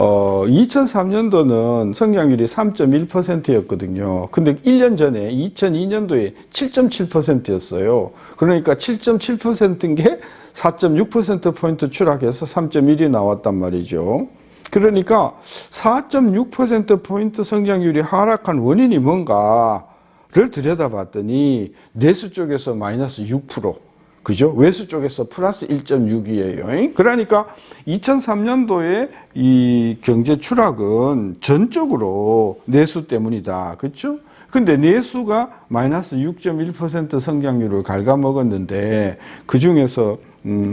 2003년도는 성장률이 3.1%였거든요. 근데 1년 전에 2002년도에 7.7%였어요. 그러니까 7.7%인 게 4.6%포인트 추락해서 3.1이 나왔단 말이죠. 그러니까 4.6%포인트 성장률이 하락한 원인이 뭔가를 들여다봤더니 내수 쪽에서 마이너스 6%, 그죠? 외수 쪽에서 플러스 1.6이에요. 그러니까 2003년도에 이 경제 추락은 전적으로 내수 때문이다. 그렇죠? 근데 내수가 마이너스 6.1% 성장률을 갉아먹었는데 그 중에서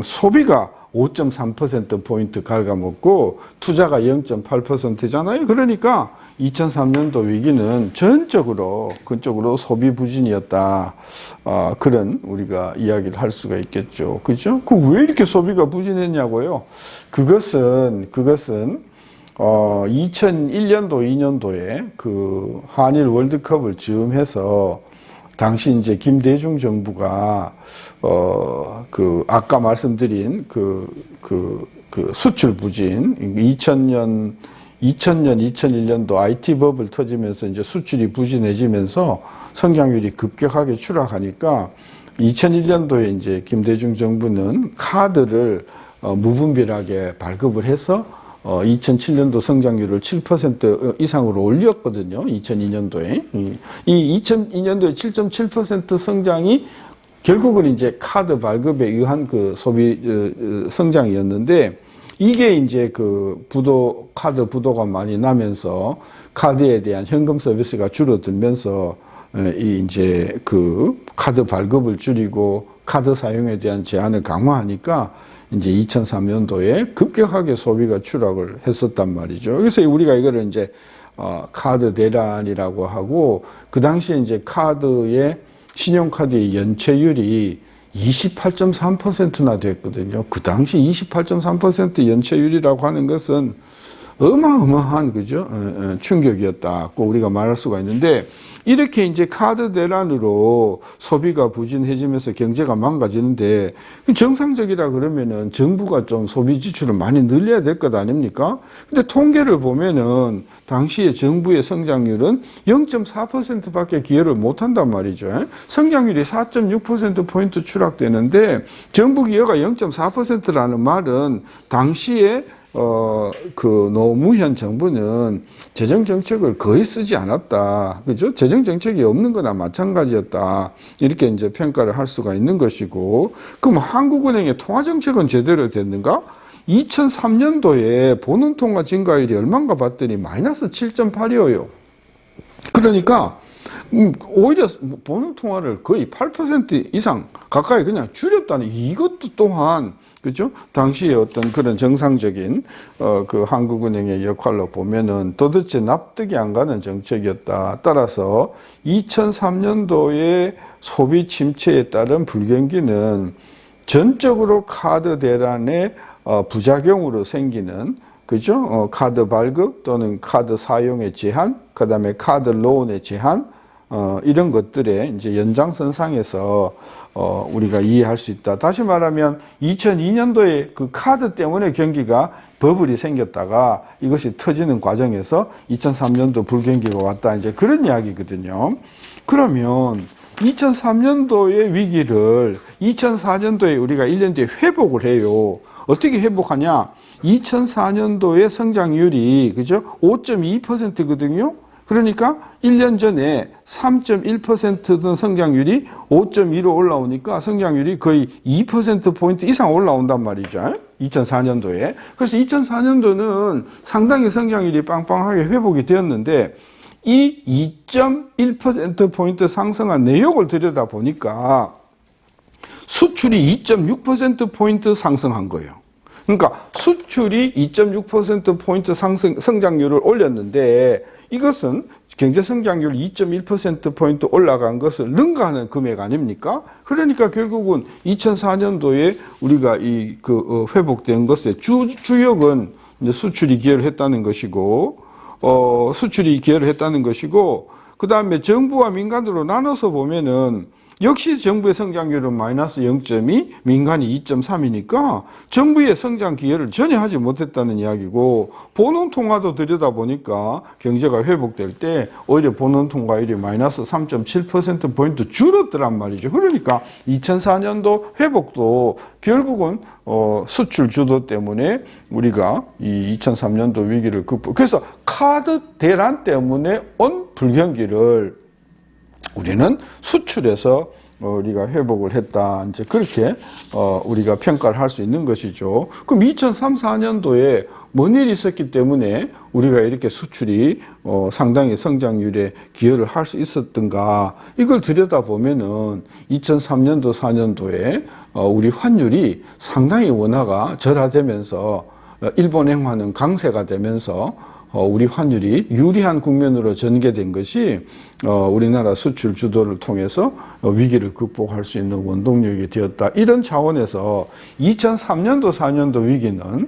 소비가 5.3%포인트 갉아먹고 투자가 0.8%잖아요. 그러니까 2003년도 위기는 전적으로 그쪽으로 소비 부진이었다. 그런 우리가 이야기를 할 수가 있겠죠. 그죠? 왜 이렇게 소비가 부진했냐고요? 그것은 2001년도, 2년도에 그 한일 월드컵을 즈음해서 당시 이제 김대중 정부가 아까 말씀드린 수출 부진 2000년, 2001년도 IT 버블 터지면서 이제 수출이 부진해지면서 성장률이 급격하게 추락하니까 2001년도에 이제 김대중 정부는 카드를 무분별하게 발급을 해서 2007년도 성장률을 7% 이상으로 올렸거든요. 2002년도에. 이 2002년도에 7.7% 성장이 결국은 이제 카드 발급에 의한 그 소비 성장이었는데 이게 이제 카드 부도가 많이 나면서 카드에 대한 현금 서비스가 줄어들면서 이제 카드 발급을 줄이고 카드 사용에 대한 제한을 강화하니까 이제 2003년도에 급격하게 소비가 추락을 했었단 말이죠. 그래서 우리가 이거를 이제 카드 대란이라고 하고 그 당시에 이제 신용카드의 연체율이 28.3%나 됐거든요. 그 당시 28.3% 연체율이라고 하는 것은 어마어마한 그죠? 충격이었다고 우리가 말할 수가 있는데 이렇게 이제 카드 대란으로 소비가 부진해지면서 경제가 망가지는데 정상적이라 그러면은 정부가 좀 소비 지출을 많이 늘려야 될 것 아닙니까? 근데 통계를 보면은 당시에 정부의 성장률은 0.4%밖에 기여를 못 한단 말이죠. 성장률이 4.6%포인트 추락되는데 정부 기여가 0.4%라는 말은 당시에 노무현 정부는 재정정책을 거의 쓰지 않았다. 그죠? 재정정책이 없는 거나 마찬가지였다. 이렇게 이제 평가를 할 수가 있는 것이고, 그럼 한국은행의 통화정책은 제대로 됐는가? 2003년도에 보는통화 증가율이 얼마인가 봤더니 마이너스 7.8이에요. 그러니까, 오히려 보는통화를 거의 8% 이상 가까이 그냥 줄였다는 이것도 또한 그죠? 당시에 어떤 그런 정상적인 한국은행의 역할로 보면은 도대체 납득이 안 가는 정책이었다. 따라서 2003년도에 소비 침체에 따른 불경기는 전적으로 카드 대란의 부작용으로 생기는 그죠? 카드 발급 또는 카드 사용의 제한, 그다음에 카드 론의 제한 이런 것들의 이제 연장선상에서 우리가 이해할 수 있다. 다시 말하면 2002년도에 그 카드 때문에 경기가 버블이 생겼다가 이것이 터지는 과정에서 2003년도 불경기가 왔다. 이제 그런 이야기거든요. 그러면 2003년도의 위기를 2004년도에 우리가 1년 뒤에 회복을 해요. 어떻게 회복하냐? 2004년도의 성장률이 그죠? 5.2%거든요. 그러니까 1년 전에 3.1%던 성장률이 5.2로 올라오니까 성장률이 거의 2%포인트 이상 올라온단 말이죠. 2004년도에. 그래서 2004년도는 상당히 성장률이 빵빵하게 회복이 되었는데 이 2.1%포인트 상승한 내역을 들여다보니까 수출이 2.6%포인트 상승한 거예요. 그러니까 수출이 2.6%포인트 성장률을 올렸는데 이것은 경제 성장률 2.1%포인트 올라간 것을 능가하는 금액 아닙니까? 그러니까 결국은 2004년도에 우리가 회복된 것의 주역은 이제 수출이 기여를 했다는 것이고, 그 다음에 정부와 민간으로 나눠서 보면은 역시 정부의 성장률은 마이너스 0.2, 민간이 2.3이니까 정부의 성장 기여를 전혀 하지 못했다는 이야기고, 본원통화도 들여다보니까 경제가 회복될 때 오히려 본원통화율이 마이너스 3.7%포인트 줄었더란 말이죠. 그러니까 2004년도 회복도 결국은 수출 주도 때문에 우리가 이 2003년도 위기를 그래서 카드 대란 때문에 온 불경기를 우리는 수출에서 우리가 회복을 했다. 이제 그렇게 우리가 평가를 할 수 있는 것이죠. 그럼 2003, 4년도에 뭔 일이 있었기 때문에 우리가 이렇게 수출이 상당히 성장률에 기여를 할 수 있었던가? 이걸 들여다보면은 2003년도, 4년도에 우리 환율이 상당히 원화가 절하되면서 일본 행화는 강세가 되면서 우리 환율이 유리한 국면으로 전개된 것이 우리나라 수출 주도를 통해서 위기를 극복할 수 있는 원동력이 되었다. 이런 차원에서 2003년도, 4년도 위기는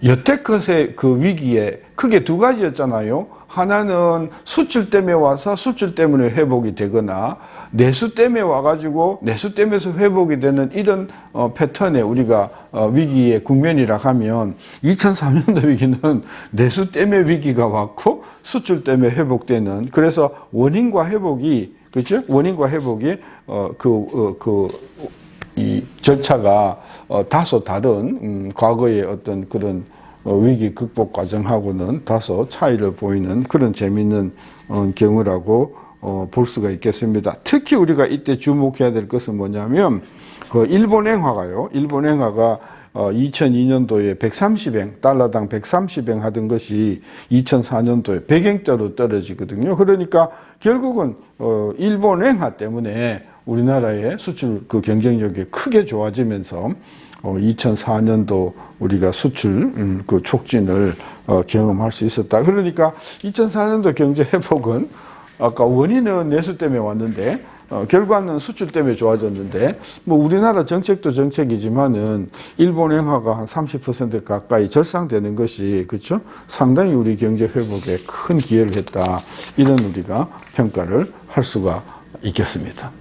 여태껏의 그 위기에 크게 두 가지였잖아요. 하나는 수출 때문에 와서 수출 때문에 회복이 되거나 내수 때문에 와가지고 내수 때문에서 회복이 되는 이런 패턴에 우리가 위기의 국면이라 하면 2003년도 위기는 내수 때문에 위기가 왔고 수출 때문에 회복되는, 그래서 원인과 회복이, 그렇죠? 원인과 회복이 이 절차가 다소 다른 과거의 어떤 그런 위기 극복 과정하고는 다소 차이를 보이는 그런 재미있는 경우라고 볼 수가 있겠습니다. 특히 우리가 이때 주목해야 될 것은 뭐냐면 그 일본행화가요. 일본행화가 2002년도에 130엔, 달러당 130엔 하던 것이 2004년도에 100엔대로 떨어지거든요. 그러니까 결국은 일본행화 때문에 우리나라의 수출 그 경쟁력이 크게 좋아지면서 2004년도 우리가 수출 그 촉진을 경험할 수 있었다. 그러니까 2004년도 경제 회복은 아까 원인은 내수 때문에 왔는데 결과는 수출 때문에 좋아졌는데, 뭐 우리나라 정책도 정책이지만은 일본 행화가 한 30% 가까이 절상되는 것이, 그렇죠? 상당히 우리 경제 회복에 큰 기여를 했다. 이런 우리가 평가를 할 수가 있겠습니다.